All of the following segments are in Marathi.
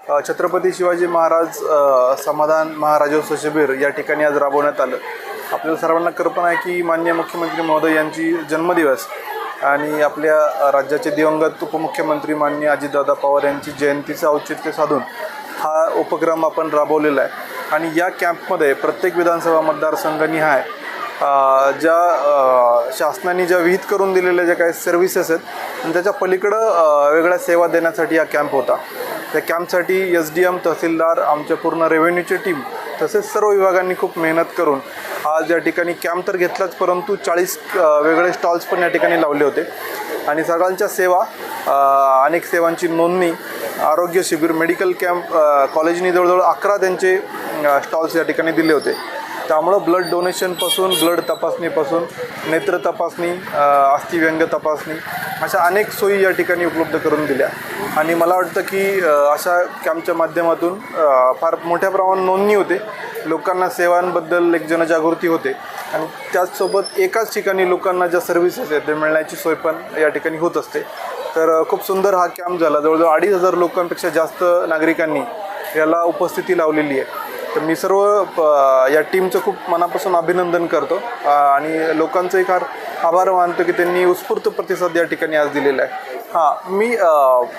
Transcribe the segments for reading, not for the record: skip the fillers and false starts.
छत्रपती शिवाजी महाराज समाधान महाराजोत्सव शिबिर या ठिकाणी आज राबवण्यात आलं। आपल्याला सर्वांना कल्पना आहे की माननीय मुख्यमंत्री महोदय यांची जन्मदिवस आणि आपल्या राज्याचे दिवंगत उपमुख्यमंत्री माननीय अजितदादा पवार यांची जयंतीचं औचित्य साधून हा उपक्रम आपण राबवलेला आहे। आणि या कॅम्पमध्ये प्रत्येक विधानसभा मतदारसंघनिहाय ज्या शासनाने ज्या विहित करून दिलेल्या ज्या काही सर्व्हिसेस आहेत आणि त्याच्या पलीकडं वेगळ्या सेवा देण्यासाठी हा कॅम्प होता। त्या कॅम्पसाठी SDM तहसीलदार, आमच्या पूर्ण रेव्हेन्यूची टीम तसेच सर्व विभागांनी खूप मेहनत करून आज या ठिकाणी कॅम्प तर घेतलाच, परंतु 40 वेगळे स्टॉल्स पण या ठिकाणी लावले होते। आणि सगळ्यांच्या सेवा, अनेक सेवांची नोंदणी, आरोग्य शिबिर, मेडिकल कॅम्प, कॉलेजनी जवळजवळ 11 त्यांचे स्टॉल्स या ठिकाणी दिले होते। त्यामुळं ब्लड डोनेशनपासून, ब्लड तपासणीपासून, नेत्र तपासणी, अस्थिव्यंग तपासणी अशा अनेक सोयी या ठिकाणी उपलब्ध करून दिल्या। आणि मला वाटतं की अशा कॅम्पच्या माध्यमातून फार मोठ्या प्रमाणात नोंदणी होते, लोकांना सेवांबद्दल एक जनजागृती होते आणि त्याचसोबत एकाच ठिकाणी लोकांना ज्या सर्व्हिसेस आहेत ते मिळण्याची सोय पण या ठिकाणी होत असते। तर खूप सुंदर हा कॅम्प झाला। जवळजवळ 2,500 लोकांपेक्षा जास्त नागरिकांनी याला उपस्थिती लावलेली आहे। तर मी सर्व या टीमचं खूप मनापासून अभिनंदन करतो आणि लोकांचंही फार आभार मानतो की त्यांनी उत्स्फूर्त प्रतिसाद या ठिकाणी आज दिलेला आहे। मी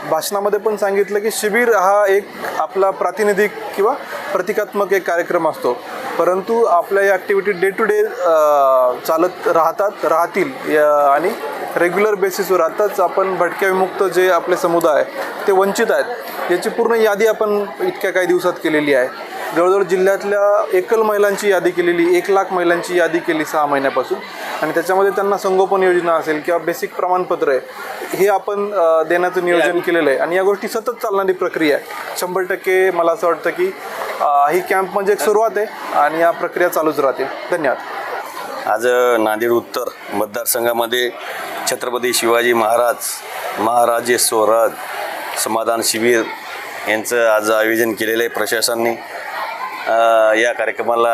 भाषणामध्ये पण सांगितलं की शिबिर हा एक आपला प्रातिनिधिक किंवा प्रतिकात्मक एक कार्यक्रम असतो, परंतु आपल्या या ॲक्टिव्हिटी डे टू डे चालत राहतील आणि रेग्युलर बेसिसवर आताच आपण भटक्या विमुक्त जे आपले समुदाय ते वंचित आहेत याची पूर्ण यादी आपण इतक्या काही दिवसात केलेली आहे। जवळजवळ जिल्ह्यातल्या एकल महिलांची यादी केलेली, 1 लाख महिलांची यादी केली 6 महिन्यापासून आणि त्याच्यामध्ये त्यांना संगोपन योजना असेल किंवा बेसिक प्रमाणपत्र आहे हे आपण देण्याचं नियोजन केलेलं आहे आणि या गोष्टी सतत चालणारी प्रक्रिया आहे। 100% मला असं वाटतं की ही कॅम्प म्हणजे एक सुरुवात आहे आणि या प्रक्रिया चालूच राहतील। धन्यवाद। आज नांदेड उत्तर मतदारसंघामध्ये छत्रपती शिवाजी महाराजोत्सव समाधान शिबिर यांचं आज आयोजन केलेलं आहे प्रशासनाने। या कार्यक्रमाला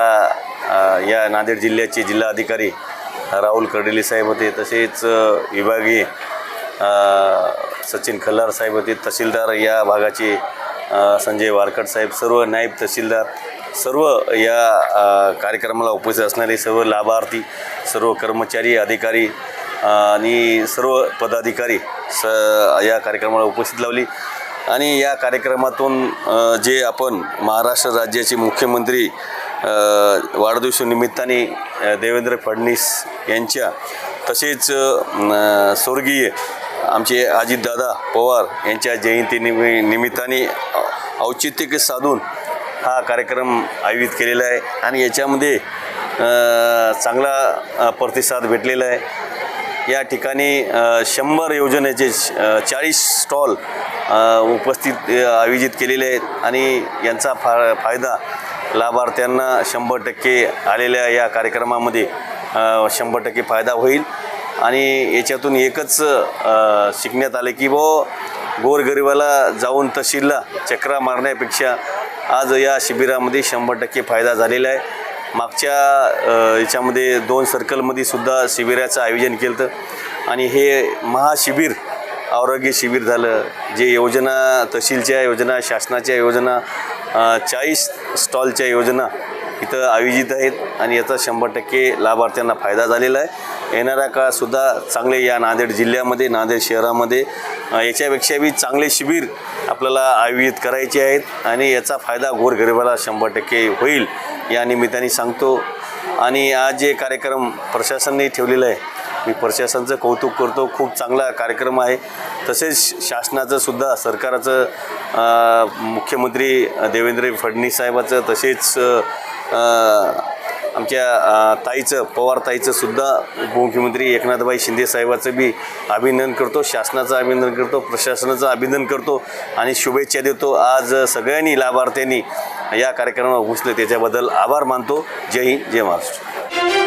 या नांदेड जिल्ह्याचे जिल्हाधिकारी राहुल कर्डिले साहेब होते, तसेच विभागीय सचिन खल्लार साहेब होते, तहसीलदार या भागाचे संजय वारकड साहेब, सर्व नायब तहसीलदार, सर्व या कार्यक्रमाला उपस्थित असणारे सर्व लाभार्थी, सर्व कर्मचारी, अधिकारी आणि सर्व पदाधिकारी या कार्यक्रमाला उपस्थित लावली। आणि या कार्यक्रमातून जे आपण महाराष्ट्र राज्याचे मुख्यमंत्री वाढदिवसानिमित्ताने देवेंद्र फडणवीस यांच्या, तसेच स्वर्गीय आमचे अजितदादा पवार यांच्या जयंतीनिमित्ताने औचित्य साधून हा कार्यक्रम आयोजित केलेला आहे आणि याच्यामध्ये चांगला प्रतिसाद भेटलेला आहे। या ठिकाणी 100 योजनेचे 40 स्टॉल उपस्थित आयोजित केलेले आहेत आणि यांचा फायदा लाभार्थ्यांना 100% आलेल्या या कार्यक्रमामध्ये 100% फायदा होईल। आणि याच्यातून एकच शिकण्यात आले की गोरगरिबाला जाऊन तहसीलला चक्रा मारण्यापेक्षा आज या शिबिरामध्ये 100% फायदा झालेला आहे। मागच्या याच्यामध्ये 2 सर्कलमध्ये सुद्धा शिबिराचं आयोजन केलं होतं आणि हे महाशिबिर आरोग्य शिबिर झालं। जे योजना, तहसीलच्या योजना, शासनाच्या योजना, 40 स्टॉलच्या योजना इथं आयोजित आहेत आणि याचा 100% लाभार्थ्यांना फायदा झालेला आहे। येणाऱ्या काळातसुद्धा चांगले या नांदेड जिल्ह्यामध्ये, नांदेड शहरामध्ये याच्यापेक्षा बी चांगले शिबिर आपल्याला आयोजित करायचे आहेत आणि याचा फायदा गोरगरिबाला 100% होईल या निमित्ताने सांगतो। आणि आज जे कार्यक्रम प्रशासनाने ठेवलेला आहे, मी प्रशासनाचं कौतुक करतो, खूप चांगला कार्यक्रम आहे। तसेच शासनाचं सुद्धा, सरकारचं, मुख्यमंत्री देवेंद्र फडणवीस साहेबाचं, तसेच आमच्या ताईचं, पवार ताईचं सुद्धा, उपमुख्यमंत्री एकनाथभाई शिंदे साहेबाचं बी अभिनंदन करतो, शासनाचं अभिनंदन करतो, प्रशासनाचं अभिनंदन करतो आणि शुभेच्छा देतो। आज सगळ्यांनी लाभार्थ्यांनी या कार्यक्रमात उपस्थित त्याच्याबद्दल आभार मानतो। जय हिंद, जय महाराष्ट्र।